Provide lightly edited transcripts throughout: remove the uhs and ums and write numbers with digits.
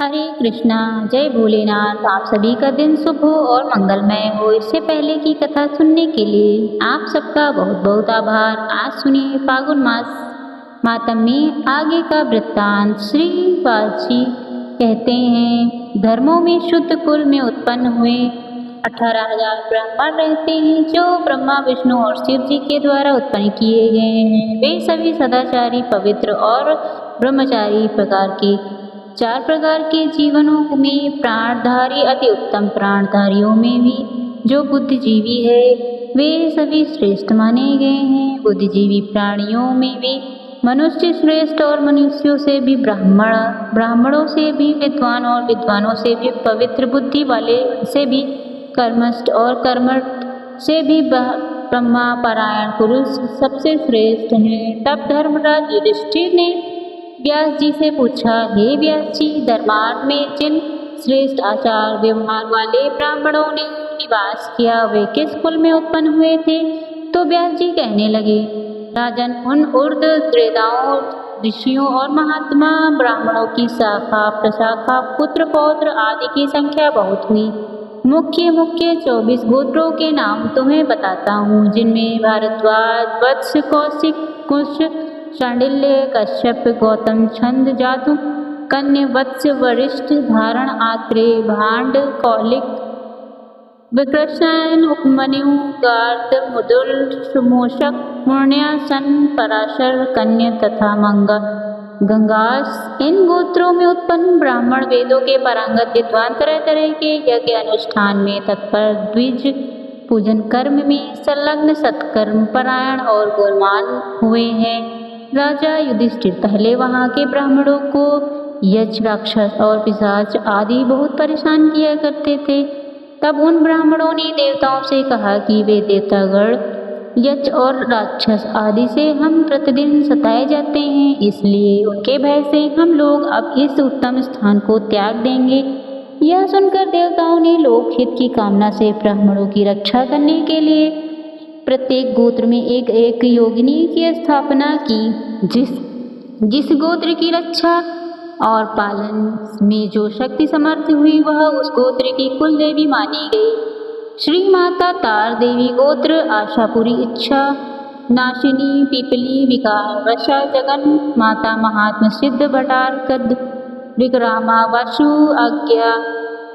हरे कृष्णा। जय भोलेनाथ। आप सभी का दिन शुभ हो और मंगलमय हो। इससे पहले की कथा सुनने के लिए आप सबका बहुत बहुत आभार। आज सुनिए फागुन मास मातम में आगे का वृत्तांत। श्री वासी कहते हैं, धर्मों में शुद्ध कुल में उत्पन्न हुए 18,000 ब्राह्मण रहते हैं, जो ब्रह्मा विष्णु और शिव जी के द्वारा उत्पन्न किए गए हैं। वे सभी सदाचारी, पवित्र और ब्रह्मचारी चार प्रकार के जीवनों में प्राणधारी, अति उत्तम प्राणधारियों में भी जो बुद्धिजीवी है, वे सभी श्रेष्ठ माने गए हैं। बुद्धिजीवी प्राणियों में भी मनुष्य श्रेष्ठ और मनुष्यों से भी ब्राह्मणों से भी विद्वान और विद्वानों से भी पवित्र, बुद्धि वाले से भी कर्मष्ट और कर्मठ से भी ब्रह्मा परायण पुरुष सबसे श्रेष्ठ हैं। तब धर्मराज युधिष्ठिर ने व्यास जी से पूछा, हे व्यास जी, धर्मार्थ में जिन श्रेष्ठ आचार व्यवहार वाले ब्राह्मणों ने निवास किया, वे किस कुल में उत्पन्न हुए थे? तो व्यास जी कहने लगे, राजन, उन ऊर्ध्व त्रेताओं, ऋषियों और महात्मा ब्राह्मणों की शाखा प्रशाखा, पुत्र पौत्र आदि की संख्या बहुत हुई। मुख्य 24 गोत्रों के नाम तुम्हें बताता हूँ, जिनमें भारद्वाज, वत्स, कौशिक, कुश, शांडिल्य, कश्यप, गौतम, छंद, जातु, कन्या, वत्स, वरिष्ठ, धारण, आत्रेय, भांड, कौलिक, विकृष्ण, उपमन्यु, गार्द, मुदुल, सुमोषक, मूर्ण्यासन, पराशर, कन्या तथा गंगास। इन गोत्रों में उत्पन्न ब्राह्मण वेदों के पारंगत विद्वान, तरह तरह के यज्ञ अनुष्ठान में तत्पर, द्विज पूजन कर्म में संलग्न, सत्कर्म परायण और गुणवान हुए हैं। राजा युधिष्ठिर पहले वहाँ के ब्राह्मणों को यक्ष, राक्षस और पिशाच आदि बहुत परेशान किया करते थे। तब उन ब्राह्मणों ने देवताओं से कहा कि वे देवतागण यक्ष और राक्षस आदि से हम प्रतिदिन सताए जाते हैं, इसलिए उनके भय से हम लोग अब इस उत्तम स्थान को त्याग देंगे। यह सुनकर देवताओं ने लोकहित की कामना से ब्राह्मणों की रक्षा करने के लिए प्रत्येक गोत्र में एक एक योगिनी की स्थापना की। जिस गोत्र की रक्षा और पालन में जो शक्ति समर्थ हुई, वह उस गोत्र की कुल देवी मानी गई। श्री माता तार देवी गोत्र, आशापुरी, इच्छा नाशिनी, पीपली, विकार वशा, जगन माता, महात्म सिद्ध, भटार, कद, विक्रामा, वासु, आज्ञा,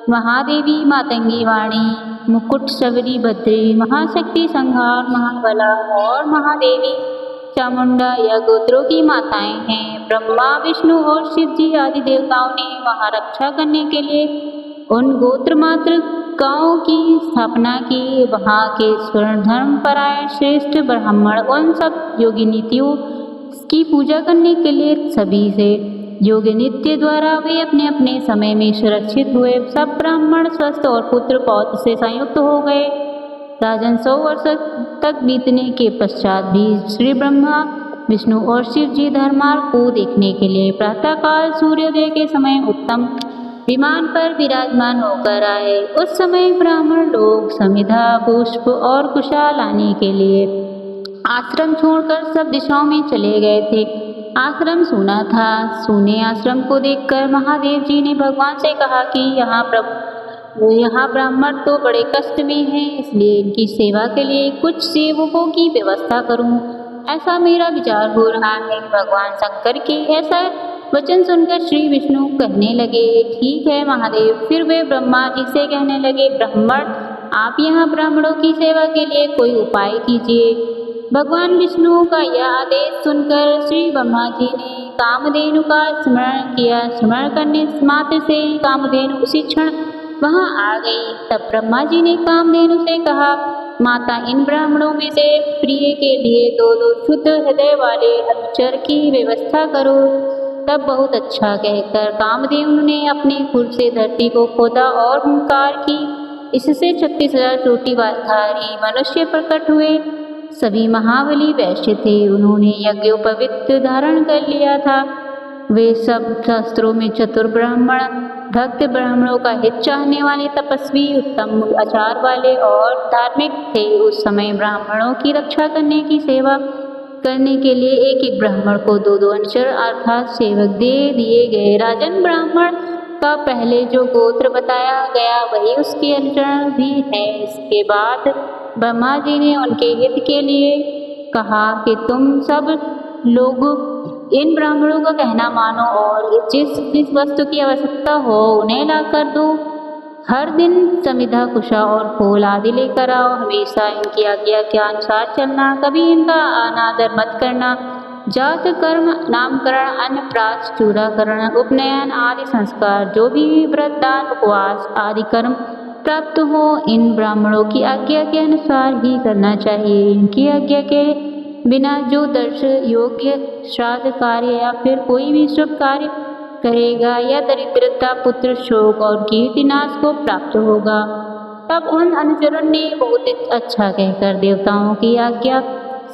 महादेवी, मातंगी वाणी, मुकुट, शबरी, भद्री, महाशक्ति, संहार, महाबला और महादेवी चामुंडा, यह गोत्रों की माताएं हैं। ब्रह्मा, विष्णु और शिव जी आदि देवताओं ने वहाँ रक्षा करने के लिए उन गोत्र मात्र गांवों की स्थापना की। वहाँ के स्वर्ण धर्म परायण श्रेष्ठ ब्राह्मण उन सब योगी नीतियों की पूजा करने के लिए सभी से योग्य नित्य द्वारा वे अपने अपने समय में सुरक्षित हुए। सब ब्राह्मण स्वस्थ और पुत्र पौत्र से संयुक्त हो गए। राजन, 100 वर्ष तक बीतने के पश्चात भी श्री ब्रह्मा, विष्णु और शिव जी धर्मार्थ को देखने के लिए प्रातःकाल सूर्योदय के समय उत्तम विमान पर विराजमान होकर आए। उस समय ब्राह्मण लोग समिधा, पुष्प और कुशा लाने के लिए आश्रम छोड़कर सब दिशाओं में चले गए थे। आश्रम सूना था। सूने आश्रम को देखकर महादेव जी ने भगवान से कहा कि यहाँ ब्राह्मण तो बड़े कष्ट में हैं, इसलिए इनकी सेवा के लिए कुछ सेवकों की व्यवस्था करूं, ऐसा मेरा विचार हो रहा है। भगवान शंकर के ऐसा वचन सुनकर श्री विष्णु कहने लगे, ठीक है महादेव। फिर वे ब्रह्मा जी से कहने लगे, ब्राह्मण, आप यहाँ ब्राह्मणों की सेवा के लिए कोई उपाय कीजिए। भगवान विष्णु का यह आदेश सुनकर श्री ब्रह्मा जी ने कामधेनु का स्मरण किया। स्मरण करने मात्र से कामधेनु उसी क्षण वहाँ आ गई। तब ब्रह्मा जी ने कामधेनु से कहा, माता, इन ब्राह्मणों में से प्रिय के लिए 2 शुद्ध हृदय वाले अनुचर की व्यवस्था करो। तब बहुत अच्छा कहकर कामधेनु ने अपने खुर से धरती को खोदा और हुंकार की। इससे 36,000 चोटीधारी मनुष्य प्रकट हुए। सभी महाबली वैश्य थे। उन्होंने यज्ञोपवीत धारण कर लिया था। वे सब शास्त्रों में चतुर ब्राह्मण, भक्त ब्राह्मणों का हित चाहने वाले, तपस्वी, उत्तम आचार वाले और धार्मिक थे। उस समय ब्राह्मणों की रक्षा करने की सेवा करने के लिए एक एक ब्राह्मण को 2 अनुचर अर्थात सेवक दे दिए गए। राजन, ब्राह्मण का पहले जो गोत्र बताया गया वही उसके अनुचरण भी है। इसके बाद ब्रह्मा जी ने उनके हित के लिए कहा कि तुम सब लोग इन ब्राह्मणों का कहना मानो और जिस जिस वस्तु की आवश्यकता हो उन्हें ला कर दो। हर दिन समिधा कुशा और फूल आदि लेकर आओ। हमेशा इनकी आज्ञा के अनुसार चलना, कभी इनका अनादर मत करना। जात कर्म, नामकरण, अन्नप्राश, चूड़ाकरण, उपनयन आदि संस्कार, जो भी व्रत, दान, उपवास आदि कर्म प्राप्त हो, इन ब्राह्मणों की आज्ञा के अनुसार ही करना चाहिए। इनकी आज्ञा के बिना जो दर्श योग्य श्राद्ध कार्य या फिर कोई भी शुभ कार्य करेगा या दरिद्रता, पुत्र शोक और कीर्तिनाश को प्राप्त होगा। तब उन अनुचरों ने बहुत अच्छा कहकर देवताओं की आज्ञा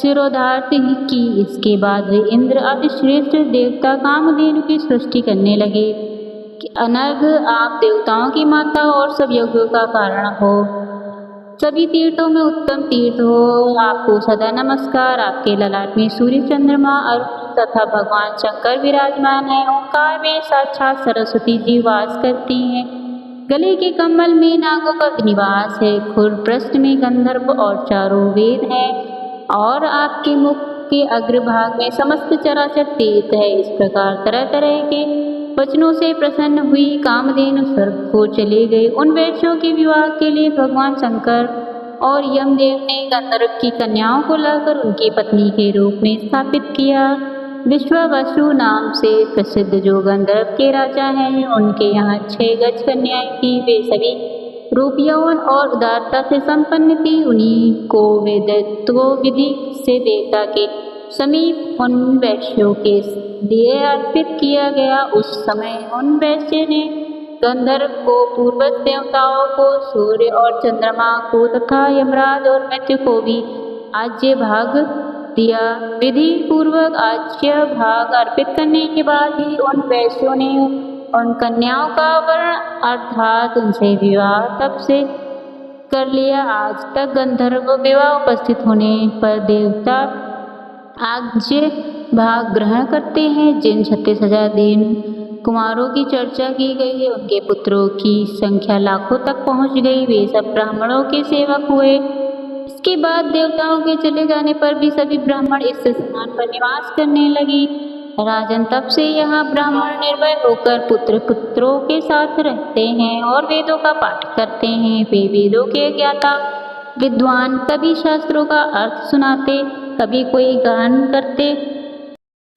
शिरोधार्त की। इसके बाद वे इंद्र आदि श्रेष्ठ देवता कामधेनु की सृष्टि करने लगे कि अनर्घ आप देवताओं की माता और सब यज्ञों का कारण हो, सभी तीर्थों में उत्तम तीर्थ हो। आपको सदा नमस्कार। आपके ललाट में सूर्य, चंद्रमा, अरुण तथा भगवान शंकर विराजमान है। ओंकार में साक्षात सरस्वती जी वास करती हैं। गले के कमल में नागों का निवास है। खुर पृष्ठ में गंधर्व और चारों वेद हैं और आपके मुख के अग्रभाग में समस्त चराचर तीर्थ है। इस प्रकार तरह तरह के वचनों से प्रसन्न हुई कामधेनु स्वर्ग को चले गए। उन वैश्यों के विवाह के लिए भगवान शंकर और यमदेव ने गंधर्व की कन्याओं को लाकर उनकी पत्नी के रूप में स्थापित किया। विश्वावसु नाम से प्रसिद्ध जो गंधर्व के राजा हैं, उनके यहाँ 6 गज कन्याएं थी। वे सभी रूप, यौवन और उदारता से संपन्न थी। उन्हीं को वेदत्व विधि से देवता के समीप उन वैश्यों के लिए अर्पित किया गया। उस समय उन वैश्य ने गंधर्व को, पूर्वज देवताओं को, सूर्य और चंद्रमा को तथा यमराज और मृत्यु को भी आज्य भाग दिया। विधि पूर्वक आज्य भाग अर्पित करने के बाद ही उन वैश्यों ने उन कन्याओं का वर्ण अर्थात उनसे विवाह तब से कर लिया। आज तक गंधर्व विवाह उपस्थित होने पर देवता आज्य भाग ग्रहण करते हैं। जिन 36,000 दिन कुमारों की चर्चा की गई है, उनके पुत्रों की संख्या लाखों तक पहुंच गई। वे सब ब्राह्मणों के सेवक हुए। इसके बाद देवताओं के चले जाने पर भी सभी ब्राह्मण इस स्थान पर निवास करने लगे। राजन, तब से यहाँ ब्राह्मण निर्भय होकर पुत्र पुत्रों के साथ रहते हैं और वेदों का पाठ करते हैं। वे वेदों के ज्ञाता विद्वान, कभी शास्त्रों का अर्थ सुनाते, कभी कोई गान करते,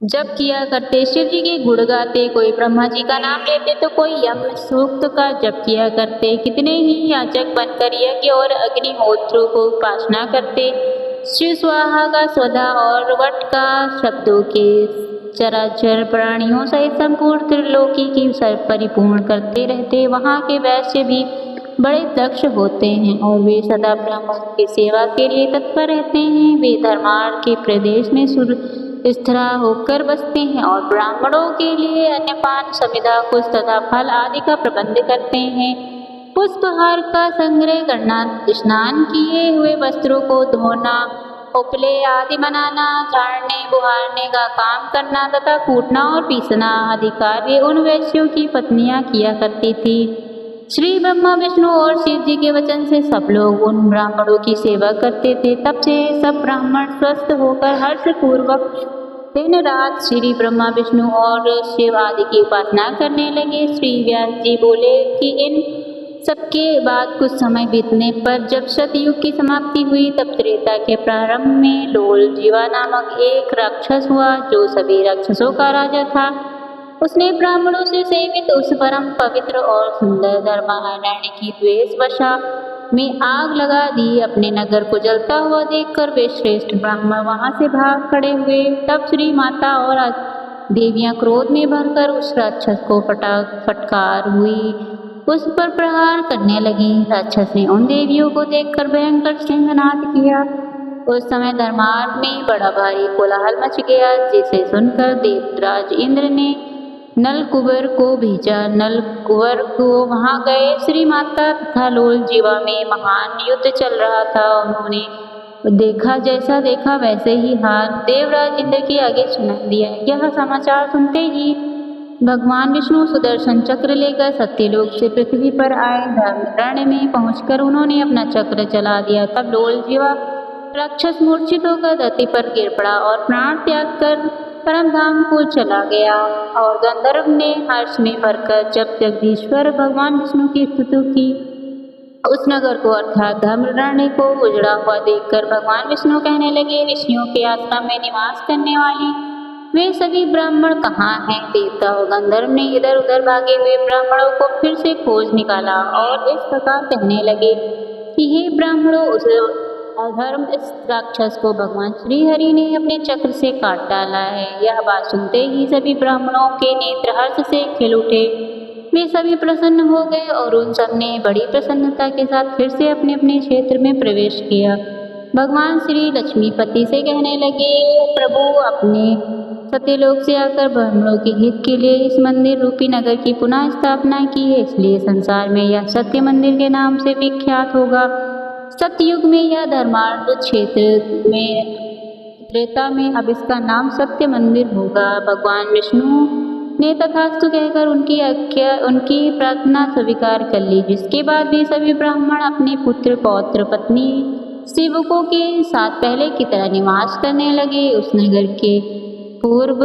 जप किया करते, शिव जी के गुण गाते, कोई ब्रह्मा जी का नाम लेते तो कोई यम सूक्त का जप किया करते। कितने ही याचक बनकर यज्ञ और अग्निहोत्रों को उपासना करते। शिव स्वाहा का स्वधा और वट का शब्दों के चराचर प्राणियों सहित संपूर्ण त्रिलोकी की परिपूर्ण करते रहते। वहाँ के वैश्य भी बड़े दक्ष होते हैं और वे सदा ब्राह्मणों की सेवा के लिए तत्पर रहते हैं। वे धर्मार्थ के प्रदेश में स्थिरा होकर बसते हैं और ब्राह्मणों के लिए अन्नपान, समिधा, कुश तथा फल आदि का प्रबंध करते हैं। पुष्पहार का संग्रह करना, स्नान किए हुए वस्त्रों को धोना, उपले आदि बनाना, झाड़ने बुहारने का काम करना तथा कूटना और पीसना आदि कार्य उन वैश्यों की पत्नियां किया करती थी। श्री ब्रह्मा, विष्णु और शिव जी के वचन से सब लोग उन ब्राह्मणों की सेवा करते थे। तब से सब ब्राह्मण स्वस्थ होकर हर्षपूर्वक दिन रात श्री ब्रह्मा, विष्णु और शिव आदि की उपासना करने लगे। श्री व्यास जी बोले कि इन सबके बाद कुछ समय बीतने पर जब सतयुग की समाप्ति हुई, तब त्रेता के प्रारंभ में लोल जीवा नामक एक राक्षस हुआ जो सभी राक्षसों का राजा था। उसने ब्राह्मणों से सेवित उस परम पवित्र और सुंदर धर्मारण्य की द्वेष वशा में आग लगा दी। अपने नगर को जलता हुआ देखकर वे श्रेष्ठ ब्राह्मण वहां से भाग खड़े हुए। तब श्री माता और देवियां क्रोध में भरकर उस राक्षस को फटकार हुई, उस पर प्रहार करने लगी। राक्षस ने उन देवियों को देखकर भयंकर सिंहनाद किया। उस समय धर्मार्थ में बड़ा भारी कोलाहल मच गया, जिसे सुनकर देवराज इंद्र ने नलकुबर को भेजा। नलकुबर को वहां गए। श्री माता तथा लोल जीवा में महान युद्ध चल रहा था। उन्होंने देखा, जैसा देखा वैसे ही हाल देवराज इंद्र के आगे सुना दिया। यह समाचार सुनते ही भगवान विष्णु सुदर्शन चक्र लेकर सत्यलोक से पृथ्वी पर आए। धर्मरण्य में पहुंचकर उन्होंने अपना चक्र चला दिया। तब लोल जीवा राक्षस मूर्छित होकर धरती पर गिर पड़ा और प्राण त्याग कर परमधाम को चला गया। और गंधर्व ने हर्ष में भरकर जब जगदीश्वर भगवान विष्णु की स्तुति की, उस नगर को अर्थात धर्मरण्य को उजड़ा हुआ देखकर भगवान विष्णु कहने लगे, ऋषियों के आश्रम में निवास करने वाली वे सभी ब्राह्मण कहाँ हैं? देवता और गंधर्व ने इधर उधर भागे हुए ब्राह्मणों को फिर से खोज निकाला और इस प्रकार कहने लगे कि हे ब्राह्मणों, उस अधर्म इस राक्षस को भगवान श्री हरि ने अपने चक्र से काट डाला है। यह बात सुनते ही सभी ब्राह्मणों के नेत्र हर्ष से खिल उठे। वे सभी प्रसन्न हो गए और उन सब ने बड़ी प्रसन्नता के साथ फिर से अपने अपने क्षेत्र में प्रवेश किया। भगवान श्री लक्ष्मीपति से कहने लगे, प्रभु अपने सत्यलोक से आकर ब्राह्मणों के हित के लिए इस मंदिर रूपी नगर की पुनः स्थापना की है, इसलिए संसार में यह सत्य मंदिर के नाम से विख्यात होगा। सतयुग में यह धर्मार्थ क्षेत्र में, त्रेता में अब इसका नाम सत्य मंदिर होगा। भगवान विष्णु ने तथास्तु कहकर उनकी प्रार्थना स्वीकार कर ली, जिसके बाद भी सभी ब्राह्मण अपने पुत्र पौत्र पत्नी सेवकों के साथ पहले की तरह निवास करने लगे। उस नगर के पूर्व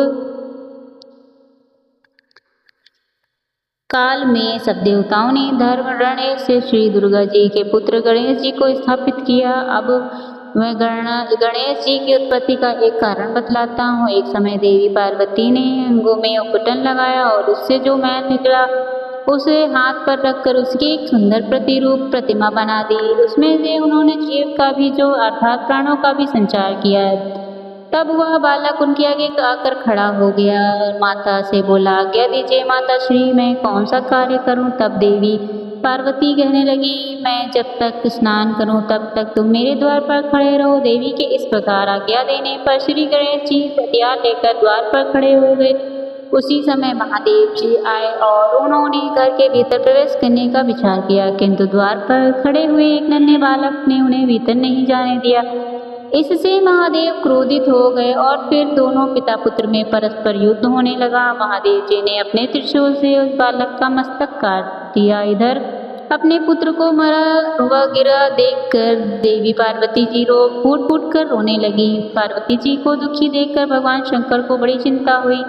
काल में सब देवताओं ने धर्मरण्य से श्री दुर्गा जी के पुत्र गणेश जी को स्थापित किया। अब मैं गणेश जी की उत्पत्ति का एक कारण बतलाता हूँ। एक समय देवी पार्वती ने अंगों में उपटन लगाया और उससे जो मैल निकला उसे हाथ पर रखकर उसकी एक सुंदर प्रतिरूप प्रतिमा बना दी। उसमें से उन्होंने जीव का भी जो अर्थात प्राणों का भी संचार किया। तब वह बालक उनके आगे आकर खड़ा हो गया और माता से बोला, आज्ञा दीजिए माता श्री, मैं कौन सा कार्य करूं? तब देवी पार्वती कहने लगी, मैं जब तक स्नान करूं तब तक तुम मेरे द्वार पर खड़े रहो। देवी के इस प्रकार आज्ञा देने पर श्री गणेश जी हथियार लेकर द्वार पर खड़े हो गए। उसी समय महादेव जी आए और उन्होंने घर के भीतर प्रवेश करने का विचार किया, किंतु द्वार पर खड़े हुए एक नन्हे बालक ने उन्हें भीतर नहीं जाने दिया। इससे महादेव क्रोधित हो गए और फिर दोनों पिता पुत्र में परस्पर युद्ध होने लगा। महादेव जी ने अपने त्रिशूल से उस बालक का मस्तक काट दिया। इधर अपने पुत्र को मरा हुआ गिरा देखकर देवी पार्वती जी रो फूट फूट कर रोने लगी। पार्वती जी को दुखी देखकर भगवान शंकर को बड़ी चिंता हुई।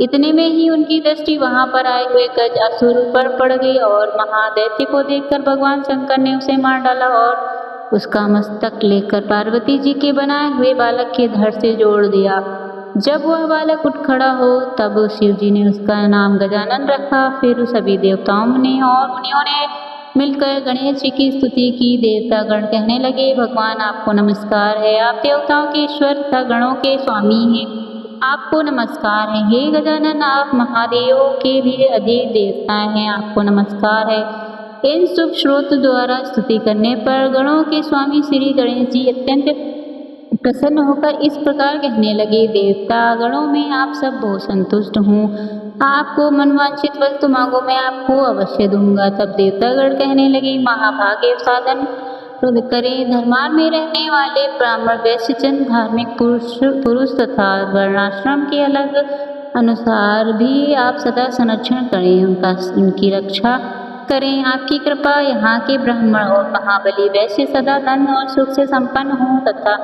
इतने में ही उनकी दृष्टि वहां पर आए हुए गज असुर पर पड़ गई और महादैत्य को देखकर भगवान शंकर ने उसे मार डाला और उसका मस्तक लेकर पार्वती जी के बनाए हुए बालक के धड़ से जोड़ दिया। जब वह बालक उठ खड़ा हो तब शिव जी ने उसका नाम गजानन रखा। फिर सभी देवताओं ने और मुनियों ने मिलकर गणेश जी की स्तुति की। देवतागण कहने लगे, भगवान आपको नमस्कार है, आप देवताओं के ईश्वर तथा गणों के स्वामी हैं, आपको नमस्कार है। हे गजानन, आप महादेवों के भी अधिक देवता हैं, आपको नमस्कार है। इन शुभ श्रोत द्वारा स्तुति करने पर गणों के स्वामी श्री गणेश जी अत्यंत प्रसन्न होकर इस प्रकार कहने लगे, देवता गणों में आप सब बहुत संतुष्ट हूँ, आपको मनवांछित वस्तु मांगो, मैं आपको अवश्य दूंगा। तब देवतागण कहने लगे, महाभागे साधन करें, धर्मार्थ में रहने वाले ब्राह्मण वैश्यजन धार्मिक पुरुष तथा वर्णाश्रम के अलग अनुसार भी आप सदा संरक्षण करें, उनकी रक्षा करें। आपकी कृपा यहाँ के ब्राह्मण और महाबली वैश्य सदा धन और सुख से संपन्न हों तथा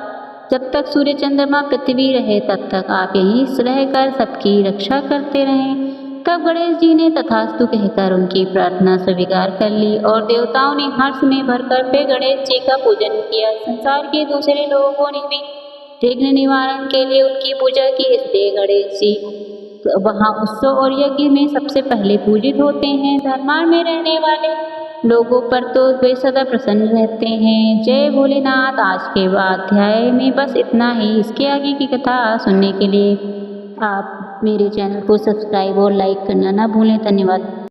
जब तक सूर्य चंद्रमा पृथ्वी रहे तब तक आप यहीं रहकर सबकी रक्षा करते रहें। तब गणेश जी ने तथास्तु कहकर उनकी प्रार्थना स्वीकार कर ली और देवताओं ने हर्ष में भरकर फिर गणेश जी का पूजन किया। संसार के दूसरे लोगों ने भी विघ्न निवारण के लिए उनकी पूजा की, इसलिए गणेश जी वहाँ उत्सव और यज्ञ में सबसे पहले पूजित होते हैं। धर्मार्थ में रहने वाले लोगों पर तो वे सदा प्रसन्न रहते हैं। जय भोलेनाथ। आज के अध्याय में बस इतना ही। इसके आगे की कथा सुनने के लिए आप मेरे चैनल को सब्सक्राइब और लाइक करना ना भूलें। धन्यवाद।